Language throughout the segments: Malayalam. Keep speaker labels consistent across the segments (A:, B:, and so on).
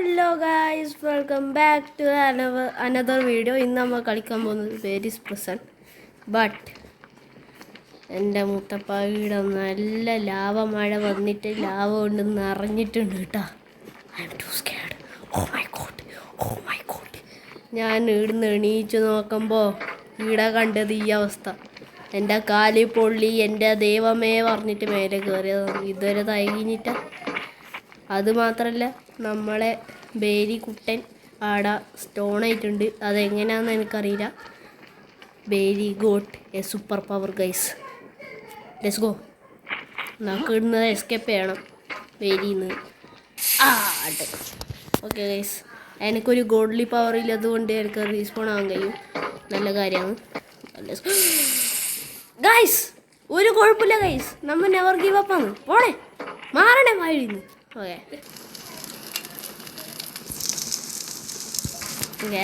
A: Hello guys, welcome back to another video. ഇന്ന് നമ്മൾ കളിക്കാൻ പോകുന്നത് വേരിയസ് പ്രസൻറ്റ്. ബട്ട് എൻ്റെ മുത്തപ്പായുടെ നല്ല ലാവ മഴ വന്നിട്ട് ലാവ കൊണ്ട് നിറഞ്ഞിട്ടുണ്ട് കേട്ടോ. I'm too scared. Oh my god. ഞാൻ ഇവിടുന്ന് എണീച്ച് നോക്കുമ്പോൾ ഇവിടെ കണ്ടത് ഈ അവസ്ഥ. എൻ്റെ കാല് പൊള്ളി, എൻ്റെ ദൈവമേ പറഞ്ഞിട്ട് മേലെ കയറിയത് ഇതുവരെ തയങ്ങിയിട്ട. അതുമാത്രമല്ല, നമ്മളെ ബേരി കുട്ടൻ ആടെ സ്റ്റോൺ ആയിട്ടുണ്ട്. അതെങ്ങനെയാണെന്ന് എനിക്കറിയില്ല. Barry got a super power guys. Let's go. നമുക്ക് ഇടുന്നത് എസ്കേപ്പ് ചെയ്യണം ബേരിന്ന്. ഓക്കെ ഗൈസ്, എനിക്കൊരു ഗോഡ്ലി പവർ ഇല്ലതുകൊണ്ട് എനിക്ക് റീസ്പോൺ ആവാൻ കഴിയും. നല്ല കാര്യമാണ് ഗൈസ്. ഒരു കുഴപ്പമില്ല ഗൈസ്, നമ്മൾ നെവർ ഗീവ് അപ്പ് ആണ്. പോണേ, മാറണേ വഴിന്ന്. ഓക്കെ ഓക്കെ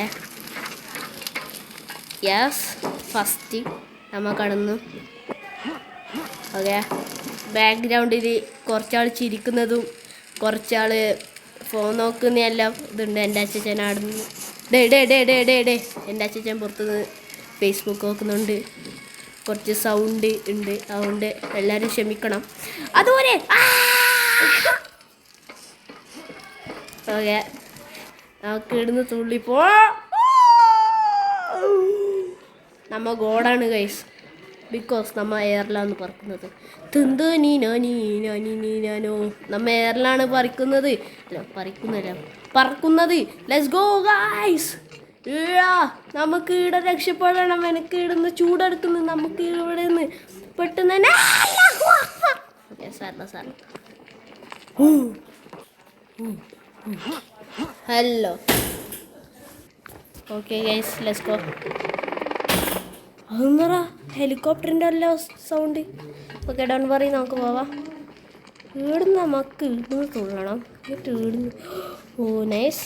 A: യെസ്, ഫസ്റ്റ് നമ്മൾ കടന്നു. ഓക്കെ, ബാക്ക്ഗ്രൗണ്ടിൽ കുറച്ചാൾ ചിരിക്കുന്നതും കുറച്ചാൾ ഫോൺ നോക്കുന്നതെല്ലാം ഇതുണ്ട്. എൻ്റെ അച്ഛൻ ആടുന്നു. ഡേ എൻ്റെ അച്ഛൻ പുറത്തുനിന്ന് ഫേസ്ബുക്ക് നോക്കുന്നുണ്ട്. കുറച്ച് സൗണ്ട് ഉണ്ട്, അതുകൊണ്ട് എല്ലാവരും ക്ഷമിക്കണം. അതുപോലെ ഓക്കെ, നമുക്ക് ഇടുന്ന് തുള്ളിപ്പോ. നമ്മ ഗോഡാണ് ഗൈസ്, ബിക്കോസ് നമ്മ എയറിലാണ് പറക്കുന്നത്. നീനോ നമ്മ എയറിലാണ് പറക്കുന്നത്. Let's go guys. നമുക്ക് ഇവിടെ രക്ഷപ്പെടണം. എനിക്ക് ഇടുന്ന് ചൂടെടുക്കുന്നു. നമുക്ക് ഇവിടെ നിന്ന് പെട്ടെന്ന് തന്നെ സാറിന് hello. Okay guys, let's go. അതെന്നറാ ഹെലികോപ്റ്ററിൻ്റെ എല്ലാ സൗണ്ട്. ഓക്കെ, ഡോൺ വറി, നമുക്ക് പോവാം. ഇവിടുന്ന് നമുക്ക് ഇവിടുന്ന് തുള്ളണം. എന്നിട്ട് ഇവിടുന്ന് ഓ നൈസ്.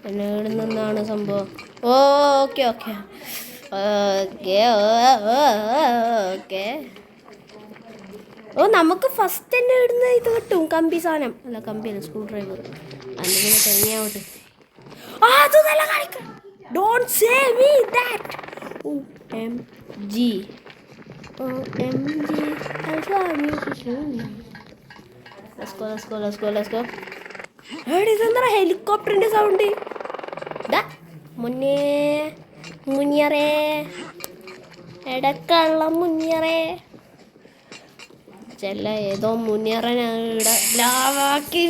A: പിന്നെ ഇവിടുന്ന് എന്താണ് സംഭവം? ഓക്കെ ഓക്കെ ഓക്കെ ഓക്കെ ഓ, നമുക്ക് ഫസ്റ്റ് തന്നെ ഇടുന്ന ഇത് കിട്ടും. കമ്പി സാധനം അല്ല, കമ്പിയല്ല, സ്ക്രൂ ഡ്രൈവർ. അതിന് കഴിഞ്ഞാവട്ടെ. അത് നല്ല കളിക്കാം. Don't say me that. OMG. Let's go. ഇതെന്താ ഹെലികോപ്റ്ററിന്റെ സൗണ്ട്? മുനിയറേ, എടക്കുള്ള മുനിയറേ. ചെല്ല ഏതോ മുനിയറനാണ് ഇവിടെ ലാവാക്കി.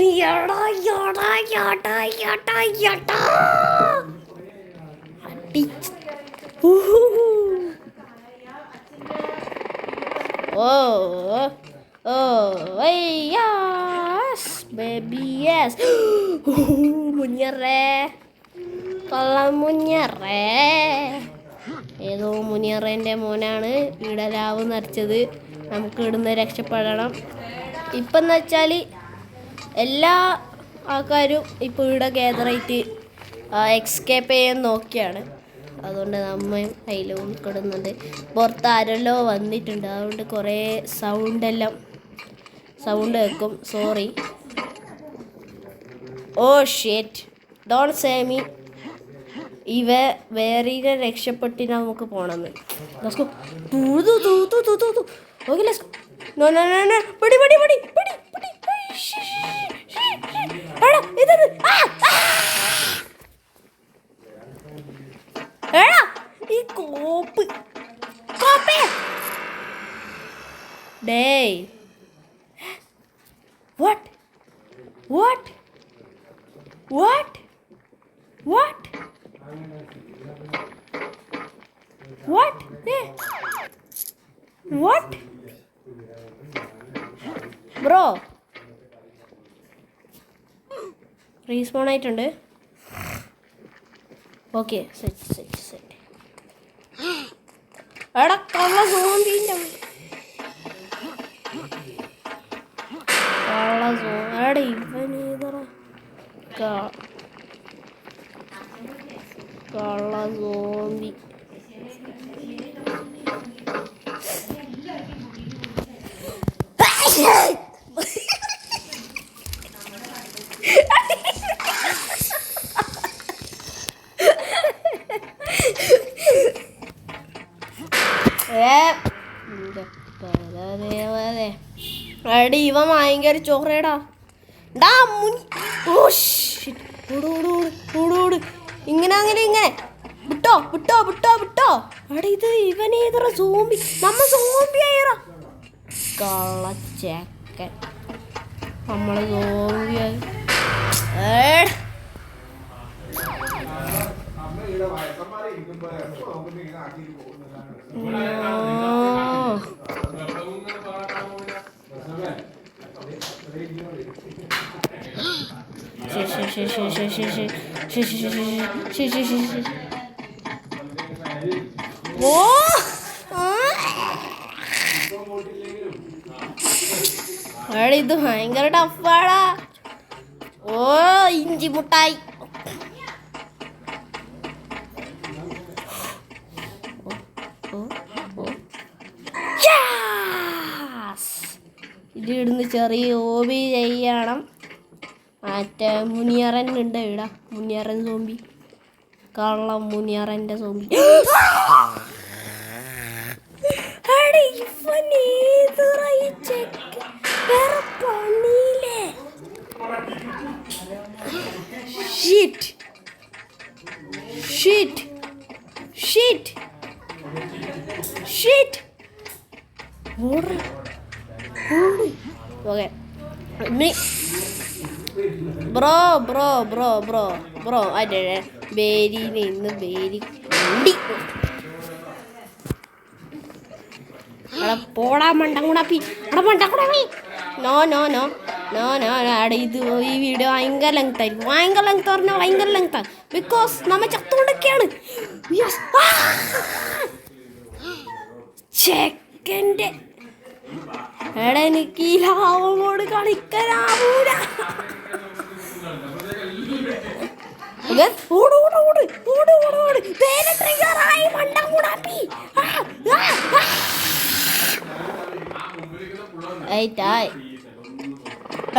A: മുനിയറേ, കൊള്ളാം മുനിയറേ. ഏതോ മുനിയറേൻ്റെ മോനാണ് ഇവിടെ ലാവ് നിറച്ചത്. നമുക്ക് ഇവിടുന്ന് രക്ഷപ്പെടണം. ഇപ്പം എന്ന് വെച്ചാൽ എല്ലാ ആൾക്കാരും ഇപ്പോൾ ഇവിടെ ഗ്യാദറായിട്ട് എക്സ്കേപ്പ് ചെയ്യാൻ നോക്കിയാണ്. അതുകൊണ്ട് നമ്മയും അതിലും കിടന്നുണ്ട്. പുറത്ത് ആരെല്ലോ വന്നിട്ടുണ്ട്, അതുകൊണ്ട് കുറേ സൗണ്ട് കേൾക്കും. Sorry. Oh shit, don't say me. വേറെ രക്ഷപ്പെട്ടിട്ട് നമുക്ക് പോകണമെന്ന്. Okay, let's go. നോ പടി ഈ കോപ്പേ ഡേയ്. What? ബ്രോ, റീസ്പോൺ ആയിട്ടുണ്ട്. Okay, set. എടാ കള്ള സോംബിൻ്റെ എടാ ഇവനേതറ കള്ള സോംബി. എടി ഇവൻ ഭയങ്കര ചോറേടാ. ഇങ്ങനെ അങ്ങനെ ഇങ്ങനെ വിട്ടോ വിട്ടോ വിട്ടോ വിട്ടോ. എടാ ഇത് ഇവനേതറ സോംബി. നമ്മ സോംബി ആയിറ കള്ളച്ചേക്കൻ. നമ്മള് സോംബിയായി. ഇത് ഭയങ്കര ടഫാടാ. ഓ ഇഞ്ചി മുട്ടായി. ഇതിടുന്ന് ചെറിയ ഓബി ചെയ്യണം. മറ്റേ മുനിയറൻ ഉണ്ട് ഇവിടെ. മുനിയറൻ സോംബി. കള്ളം മുനിയറൻ്റെ zombie. Shit. Shit. Shit. Shit. Okay. Bro അതെ ബേരി നിന്ന് ബേരി പോടാ മണ്ടങ്കുണാപ്പി. No no no no no. ഇത് ഈ വീഡിയോ ഭയങ്കര ലെങ്ത് ആയിരിക്കും. ഭയങ്കര ലെങ്ത് പറഞ്ഞാൽ ഭയങ്കര ലെങ്താണ്. ബിക്കോസ് നമ്മ ചത്തുകൊണ്ടൊക്കെയാണ്. ചെക്കൻ്റെ എടാ എനിക്ക് ഈ ലാവമോട് കളിക്കാനാവൂല.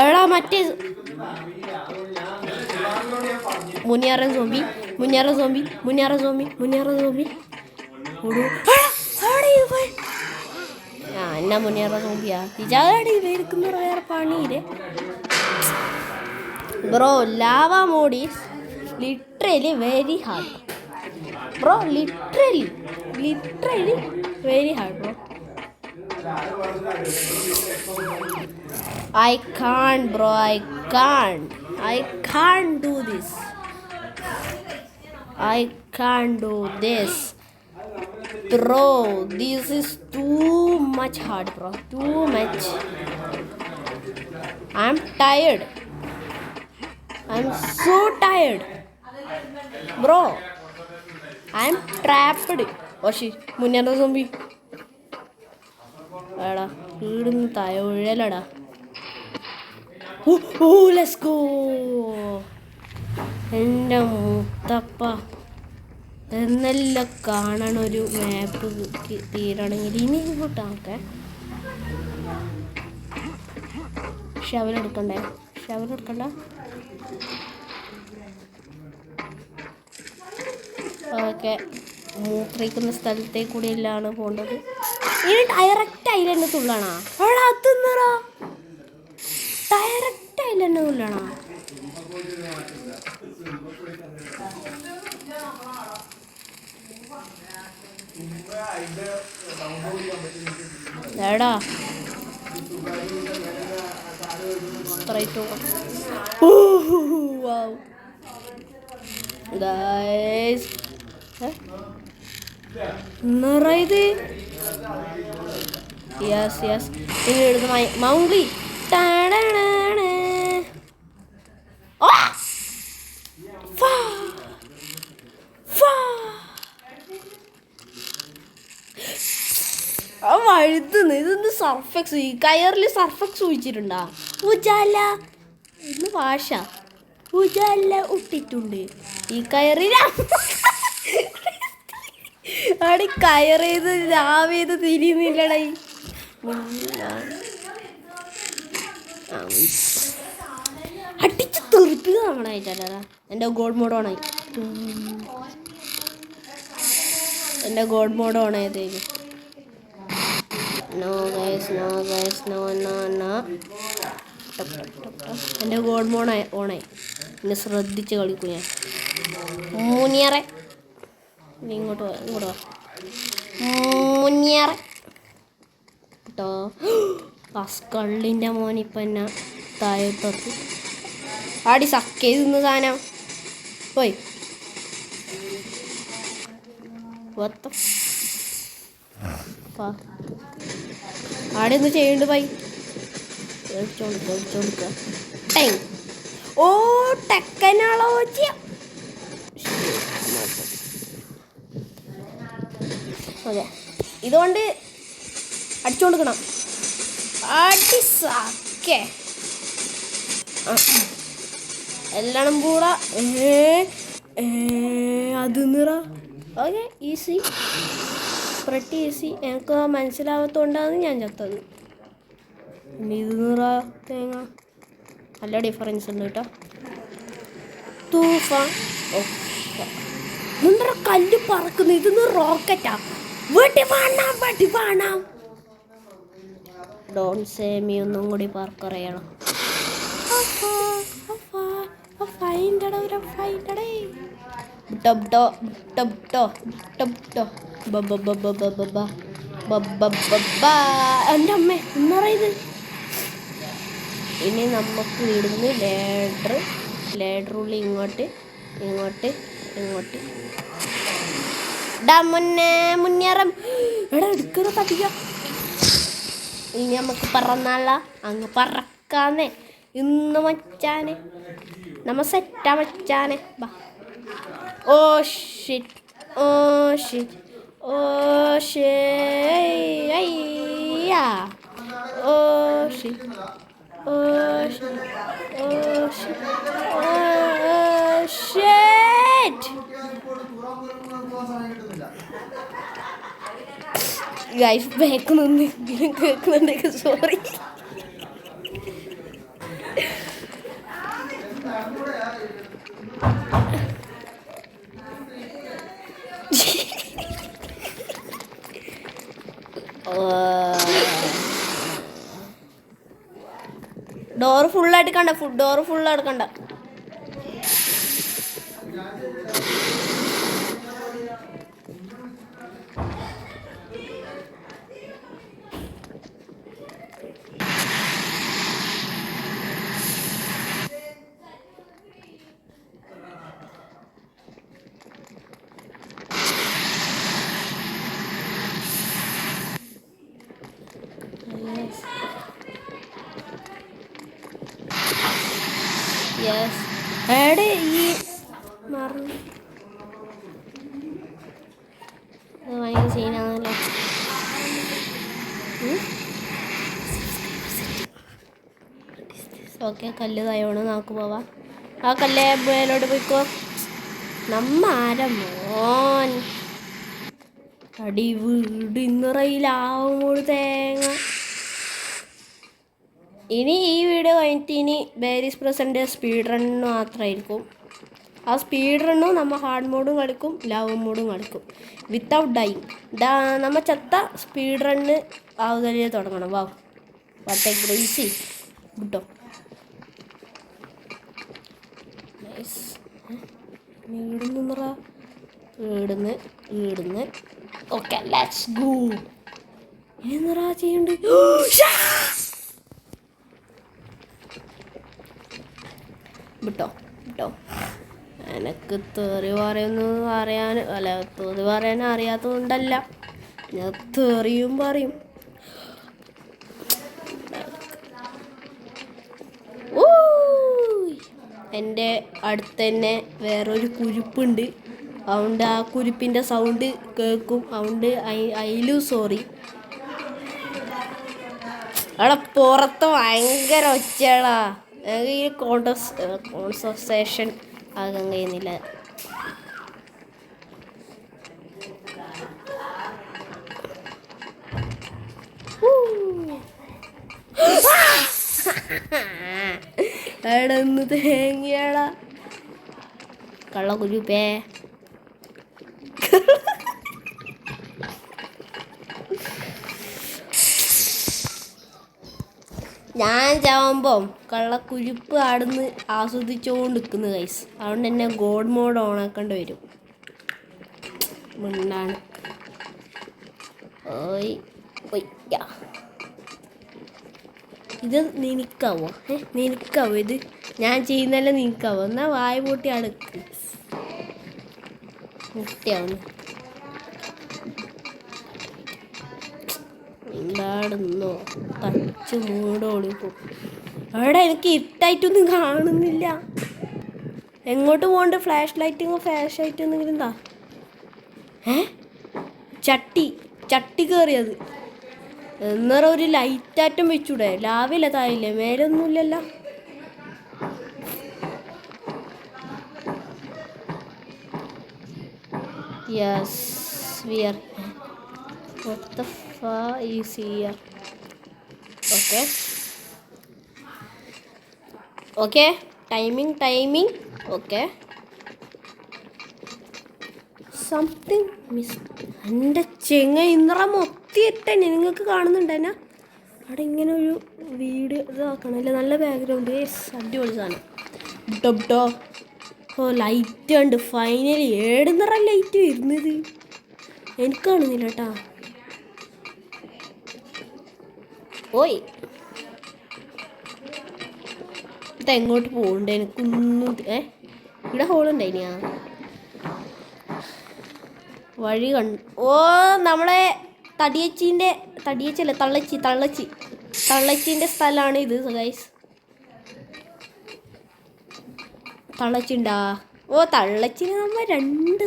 A: എടാ മറ്റേ മുനിയറൻ സോംബി. മുനിയറൻ സോംബി. മുനിയറൻ സോംബി. മുനിയറൻ സോംബി. എന്നാ മുനിയറ സോംബിയാ ഇജാടി ഇവരിക്കുന്ന വേറെ പണിയില്ലേ bro. Lava mode is literally very hard bro. Literally very hard bro. I can't bro. I can't do this. I can't do this bro. This is too much hard bro. Too much. I'm tired. I'm so tired bro. I'm trapped. ഓഷി മുന്നേറ സോംബി. എടാ വീടുന്ന് തയൊഴലടാ. Let's go. എൻ്റെ മുത്തപ്പ എന്നെല്ലാം കാണണ ഒരു മാപ്പ് തീരണമെങ്കിൽ ഇനി ഇങ്ങോട്ടാക്കെ ഷവലെടുക്കണ്ട. ഓക്കെ മൂത്രയിക്കുന്ന സ്ഥലത്തേക്ക് കൂടിയെല്ലാണ് പോകേണ്ടത്. ഇനി ഡയറക്റ്റ് അതിലെന്നെ തുള്ളണോ? അവിടെ അത്തുന്നറ ഡയറക്റ്റ് അതിലെന്നെ തുള്ളണോ? എടാ സ്ട്രൈറ്റ് ഗൈസ് നിറയത്. യെസ് ഇനി എടുത്ത് മൗംഗ്ലി. വഴുതുന്നു. ഇതൊന്ന് സർഫെക്സ് ഈ കയറിൽ സർഫെക്സ് ഒഴിച്ചിട്ടുണ്ടാ? ഉജാല ഇന്ന് ഭാഷ ഉജാല ഇട്ടിട്ടുണ്ട് ഈ കയറിൽ. അവിടെ കയറേത് രാവേത് തിരിയുന്നില്ലടേ. അടിച്ച് തെറിപ്പിക്കുക നമ്മളായിട്ടല്ലടാ. എൻ്റെ ഗോഡ് മോഡ് ഓണായതേക്ക് no guys, no guys, no no no. എൻ്റെ ഗോഡ് മോൺ ഓണായി. എന്നെ ശ്രദ്ധിച്ച് കളിക്കും ഞാൻ. മുനിയറെ നീ ഇങ്ങോട്ട് വാ, ഇങ്ങോട്ട് വാ. മുനിയറെ കേട്ടോ. കള്ളിൻ്റെ മോനിപ്പം എന്നാ താഴത്തോട്ട് ആടി സക്ക് ചെയ്ത് നിന്ന് സാധനം പോയി. ആടെ ഒന്ന് ചെയ്യണ്ട് പോയി. ഓ ടെക്കനാളോ അതെ, ഇതുകൊണ്ട് അടിച്ചു കൊടുക്കണം. അടി സക്കേ എല്ലാം കൂടെ അത് നിറ. Okay, easy, pretty easy. എനിക്ക് മനസ്സിലാവാത്തോണ്ടാണ് ഞാൻ ചത്തത്. ഇത് നിറ തേങ്ങ നല്ല ഡിഫറൻസ് ഉണ്ട് കേട്ടോ. തൂഫാൻ നിറ കല്ല് പറക്കുന്നു. ഇതൊന്ന് റോക്കറ്റാ. വെട്ടി വേണം. ഡോൺ സേമി ഒന്നും കൂടി പറക്കറിയണം. എൻ്റെ അമ്മ എന്ന് പറയുന്നത്. ഇനി നമുക്ക് ഇവിടുന്ന് ലേഡറുള്ളി ഇങ്ങോട്ട് മുന്നേറം എടാ എടുക്കുന്ന തട്ടിക്ക. ഇനി നമുക്ക് പറന്നാള അങ്ങ് പറക്കാന്നേ. ഇന്ന് മച്ചാനെ നമ്മ സെറ്റാ മച്ചാനെ. ബാ. Oh shit, oh shit, oh ഷേയ്യാ, oh shit, oh shit, oh shit, oh shit. Guys കേൾക്കുന്നുണ്ടെങ്കിൽ സോറി. ഡോറ് ഫുള്ളായിട്ട് കണ്ട, ഡോറ് ഫുള്ളായിട്ട് കണ്ട. യെസ് എടെ ഈ മറന്നു. ഭയങ്കര സീനാണല്ലോ. ഓക്കെ, കല്ല് തായോണ് നമുക്ക് പോവാം. ആ കല്ല് മേലോട്ട് പോയിക്കോ. നമ്മ ആര മോൻ അടി വീട് ഇന്നറയിലാവുമ്പോൾ തേങ്ങ. ഇനി ഈ വീഡിയോ കഴിഞ്ഞിട്ട് ഇനി ബേരീസ് പ്രസൻറ്റ് സ്പീഡ് റൺ മാത്രമായിരിക്കും. ആ സ്പീഡ് റണ്ണും നമ്മൾ ഹാർഡ് മോഡും കളിക്കും, ലവ് മോഡും കളിക്കും വിത്തൗട്ട് ഡൈങ്. നമ്മൾ ചത്ത സ്പീഡ് റണ്ണ് ആവുകയെ തുടങ്ങണം. വാ വട്ടേ ഈസി കിട്ടോ. ഈടുന്ന് ഓക്കെ ലെറ്റ്സ് ഗോ. എന്നറാ ചെയ്യണ്ട്. വിട്ടോ എനിക്ക് തെറി പറയാൻ അറിയാത്തതുകൊണ്ടല്ല, ഞാൻ തെറിയും പറയും. എൻ്റെ അടുത്ത് തന്നെ വേറൊരു കുരുപ്പുണ്ട്. അതുകൊണ്ട് ആ കുരുപ്പിൻ്റെ സൗണ്ട് കേൾക്കും. അതുകൊണ്ട് അതിലും സോറി. അവിടെ പുറത്ത് ഭയങ്കര ഒച്ചയാടാ. ഈ കോൺസെൻട്രേഷൻ ആകാൻ കഴിയുന്നില്ല. എടന്ന് തേങ്ങിയാടാ കള്ള കുരുപ്പേ. ഞാൻ ചാവുമ്പം കള്ളക്കുരിപ്പ് ആടുന്ന് ആസ്വദിച്ചുകൊണ്ട് നിൽക്കുന്നു ഗൈസ്. അതുകൊണ്ട് തന്നെ ഗോഡ് മോഡ് ഓണാക്കേണ്ടി വരും. മിണ്ടാണ് ഓയ് ഓയ് ഇത് നിനക്കാവോ? നിനക്കാവോ ഇത്? ഞാൻ ചെയ്യുന്നതല്ല നിനക്കാവോ? എന്നാൽ വായ പൂട്ടി അടുക്ക് മുട്ടയാവുന്നു. മിണ്ടാടുന്നോ തച്ച് മൂടോളിപ്പോ. അവിടെ എനിക്ക് ഇട്ടായിട്ടൊന്നും കാണുന്നില്ല. എങ്ങോട്ട് പോകണ്ട്? ഫ്ലാഷ് ലൈറ്റ് എന്തെങ്കിലും എന്താ? ചട്ടി കയറിയത്. എന്നേരം ഒരു ലൈറ്റാറ്റം വെച്ചൂടെ? ലാവില്ല തായില്ലേ? മേലൊന്നുമില്ലല്ലോ. Yes we are. What the fuck is here? Okay. Timing. Okay. Something miss. എൻ്റെ ചെങ്ങ ഇന്നറ മൊത്തിയിട്ടെ നിങ്ങൾക്ക് കാണുന്നുണ്ടെന്നാ? അവിടെ ഇങ്ങനെ ഒരു വീഡിയോ ഇതാക്കണല്ലേ? നല്ല ബാക്ക്ഗ്രൗണ്ട്. അടിപൊളി സാധനം. ഡോ ഓ ലൈറ്റ് ഉണ്ട് ഫൈനലി. ഏടുന്നറ ലൈറ്റ് വരുന്നത് എനിക്ക് കാണുന്നില്ല കേട്ടാ. ഓയ് ഇതെങ്ങോട്ട് പോകണ്ടേ? എനിക്കൊന്നും ഇവിടെ ഹോളുണ്ടായിനിയാ വഴി ഓ നമ്മളെ തടിയച്ചല്ല തള്ളച്ചീൻ്റെ സ്ഥലമാണ് ഇത് ഗൈസ്. തള്ളച്ചിണ്ടാ? ഓ തള്ളച്ചിനെ നമ്മൾ രണ്ട്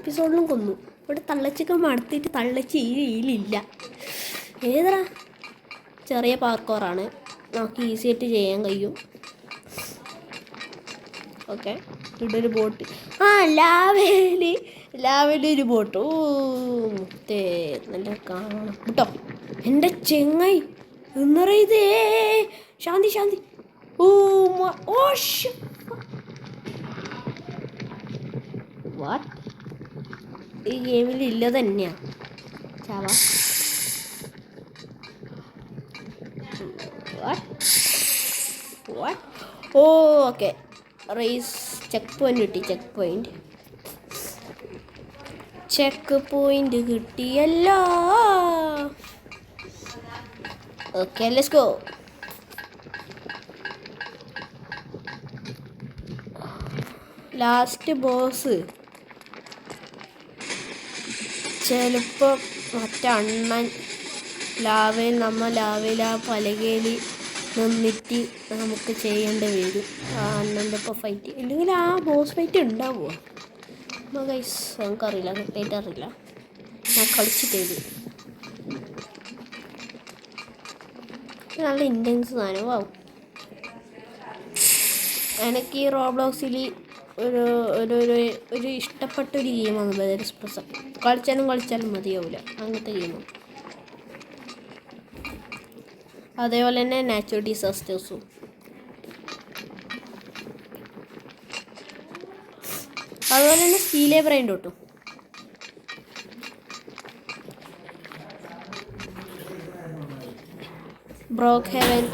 A: എപ്പിസോഡിലും കൊന്നു. ഇവിടെ തള്ളച്ചൊക്കെ മടുത്തിട്ട് തള്ളച്ചി ഇതിലില്ല. ഏതാ ചെറിയ പാർക്കോറാണ്, നമുക്ക് ഈസി ആയിട്ട് ചെയ്യാൻ കഴിയും. ഓക്കെ ഇവിടെ ഒരു ബോട്ട്. ലാവേലൊരു ബോട്ട്. ഓ മുത്തേ നല്ല കാണണം കേട്ടോ എൻ്റെ ചെങ്ങായി. എന്നറിയത് ശാന്തി. ഓ വാട്ട് ഈ ഗെയിമിൽ ഇല്ല തന്നെയാ ചാവ. ഓക്കെ റേസ് ചെക്ക് പോയിന്റ് കിട്ടിയല്ലോ. Okay let's go. Last boss ചിലപ്പോൾ മറ്റണ്ണൻ ലാവയിൽ ആ പലകയിൽ നിന്നിട്ട് നമുക്ക് ചെയ്യേണ്ടി വരും. ആ അണ്ണൻ്റെ ഇപ്പോൾ ഫൈറ്റ് ഇല്ലെങ്കിൽ ആ ബോസ് ഫൈറ്റ് ഉണ്ടാവുമോ ഗൈസ്? നമുക്കറിയില്ല, കൃത്യമായിട്ട് അറിയില്ല. ഞാൻ കളിച്ചിട്ടേത് നല്ല ഇൻറ്റൻസ് സാധനമാവും. എനിക്ക് ഈ റോബ്ലോക്സിൽ ഒരു ഇഷ്ടപ്പെട്ടൊരു ഗെയിമാണ് ബദേഴ്സ് പ്രസൻ. കളിച്ചാലും മതിയാവില്ല അങ്ങനത്തെ ഗെയിമാണ്. അതേപോലെ തന്നെ നാച്ചുറൽ ഡിസാസ്റ്റേഴ്സും. അതുപോലെ തന്നെ സ്റ്റീലേ ബ്രൈൻഡ് കിട്ടും. ബ്രോക്ക് ഹെവൻ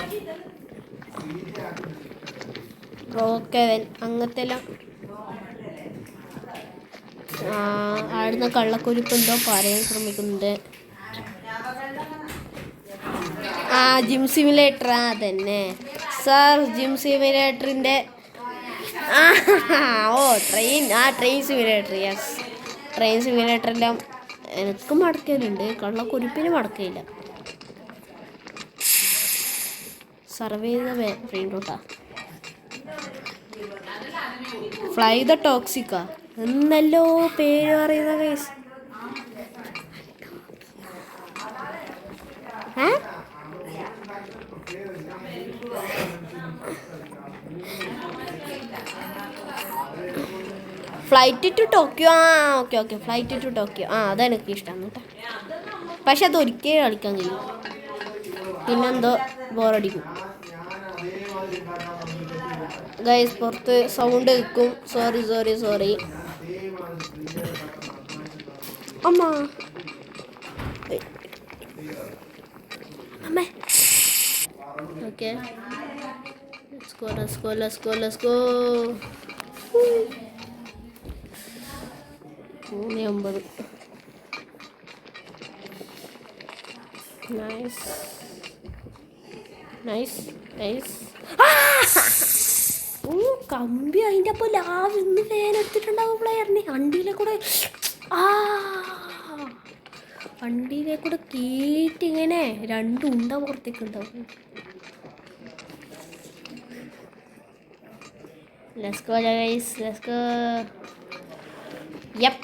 A: അങ്ങനത്തെ എല്ലാം ആടുന്ന കള്ളക്കുരിപ്പ് എന്തോ പറയാൻ ശ്രമിക്കുന്നുണ്ട്. ജിം സിമുലേറ്റർ അതന്നെ സാർ. ജിം സിമുലേറ്ററിൻ്റെ ട്രെയിൻ സിമുലേറ്റർ. യെസ് ട്രെയിൻ സിമുലേറ്ററെല്ലാം എനിക്ക് മടക്കലുണ്ട്, കള്ളക്കുരിപ്പിന് മടക്കയില്ല. സർവേ ചെയ്ത ട്രെയിൻ റൂട്ടാ. ഫ്ലൈ ദ ടോക്സിക്കാ എന്നല്ലോ പേര് പറയുന്ന കേസ്. Flight to Tokyo. Okay flight to Tokyo. അതെനിക്ക് ഇഷ്ടമാണ് കേട്ടോ. പക്ഷെ അത് ഒരിക്കലും കളിക്കാൻ കഴിയും, പിന്നെന്തോ ബോറടിക്കും ഗൈസ്. പുറത്ത് സൗണ്ട് കേൾക്കും. സോറി അമ്മേ. Okay, let's go. 3:50. നൈസ്. കമ്പി അതിൻ്റെ അപ്പോൾ ലാവ് ഇന്ന് വേനെടുത്തിട്ടുണ്ടാവും പ്ലെയറിന്. വണ്ടിയിലെ കൂടെ കേറ്റി ഇങ്ങനെ 2 ഉണ്ട പുറത്തേക്ക് ഉണ്ടാവും. Let's go guys, let's go. Yep.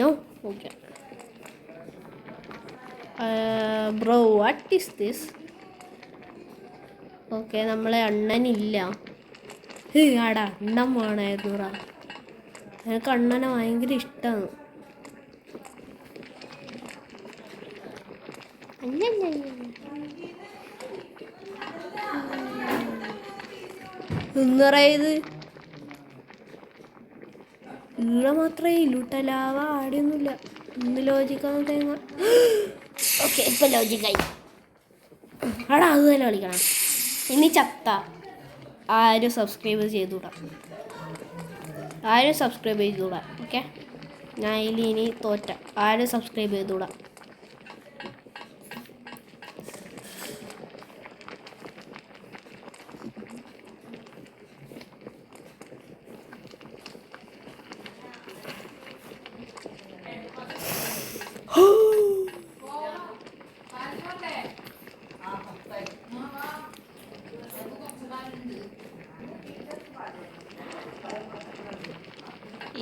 A: No? Okay. Bro, what is this? Okay, നമ്മളെ അണ്ണനില്ല. ആടാ അണ്ണൻ വേണമായിരുന്നു. എനിക്ക് അണ്ണനെ ഭയങ്കര ഇഷ്ടമാണ്. ഇത് ഇവിടെ മാത്രമേ ഇല്ലൂട്ടലാവ ആടെയൊന്നുമില്ല. ഇന്ന് ലോജിക്കാണ് തേങ്ങ. ഓക്കെ, ഇപ്പം ലോജിക്കായി. ആടാ അത് തന്നെ കളിക്കണം. ഇനി ചത്ത ആരും സബ്സ്ക്രൈബ് ചെയ്തുകൂടാ. ഓക്കെ, ഞാൻ ഇനി തോറ്റ. ആരും സബ്സ്ക്രൈബ് ചെയ്തുകൂടാ.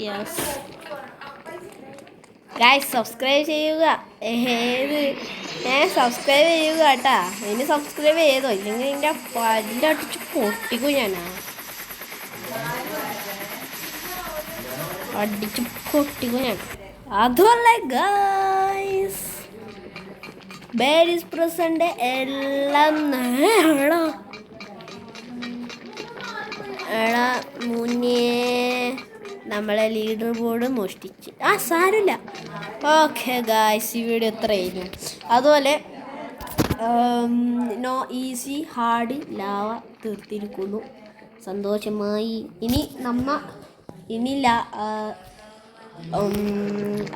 A: യെസ് ഗൈസ്, സബ്സ്ക്രൈബ് ചെയ്യുക. സബ്സ്ക്രൈബ് ചെയ്യുക കേട്ടാ. ഇനി സബ്സ്ക്രൈബ് ചെയ്തോ, ഇല്ലെങ്കിൽ എൻ്റെ പല്ലടിച്ച് പൊട്ടിക്കും. ഞാൻ അതുമല്ല ഗൈസ്, ബേരീസ് പ്രസന്റ് എല്ലാം മുന്നേ നമ്മളെ ലീഡർ ബോർഡ് മോഷ്ടിച്ച്. സാരമില്ല. ഓക്കെ ഗായ്സ്, ഈ വീഡിയോ ഇത്രയായിരുന്നു. അതുപോലെ നോ ഈസി ഹാർഡ് ലാവ തീർത്തിരിക്കുന്നു. സന്തോഷമായി. ഇനി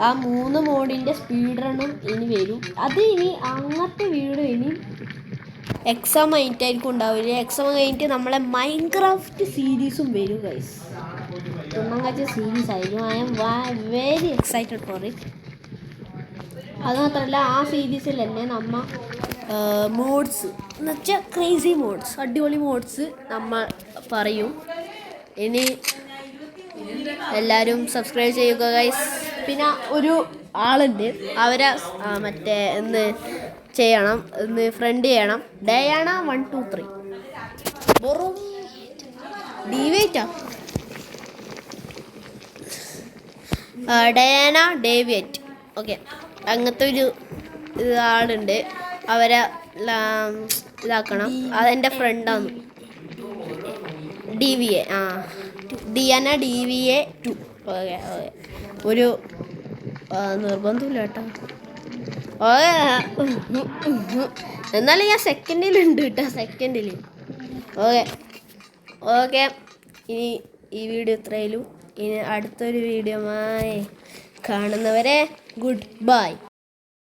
A: ആ 3 മോഡിൻ്റെ സ്പീഡ് റണ്ണും ഇനി വരും. അത് ഇനി അങ്ങനത്തെ വീഡിയോ ഇനി എക്സാം കഴിഞ്ഞിട്ടായിരിക്കും ഉണ്ടാവില്ല. എക്സാം കഴിഞ്ഞിട്ട് നമ്മളെ മൈൻക്രാഫ്റ്റ് സീരീസും വരും ഗൈസ്. തുമ്മങ്ങാച്ച സീരീസ് ആയിരിക്കും. I am very excited for it. അതുമാത്രമല്ല, ആ സീരീസിൽ തന്നെ നമ്മൾ മോഡ്സ് എന്ന് വെച്ചാൽ ക്രേസി മോഡ്സ്, അടിപൊളി മോഡ്സ് നമ്മൾ പറയും. ഇനി എല്ലാവരും സബ്സ്ക്രൈബ് ചെയ്യുക ഗൈസ്. പിന്നെ ഒരു ആളുണ്ട്, അവരെ മറ്റേ ചെയ്യണം, ഫ്രണ്ട് ചെയ്യണം. ഡയാന 1 2 3 വെറും ഡീവേറ്റാ. ഡയാന ഡേവിയറ്റ്. ഓക്കെ, അങ്ങനത്തെ ഒരു ആളുണ്ട്. അവരെ ഇതാക്കണം. അതെൻ്റെ ഫ്രണ്ടാണ്. DVA Diana DVA 2. ഓക്കെ, ഒരു നിർബന്ധമില്ല കേട്ടോ. എന്നാലും ഞാൻ സെക്കൻഡിലുണ്ട് കേട്ടോ, സെക്കൻഡിൽ. ഓക്കെ. ഇനി ഈ വീഡിയോ ഇത്രയിലും. ഇനി അടുത്തൊരു വീഡിയോമായി കാണുന്നവരെ ഗുഡ് ബൈ.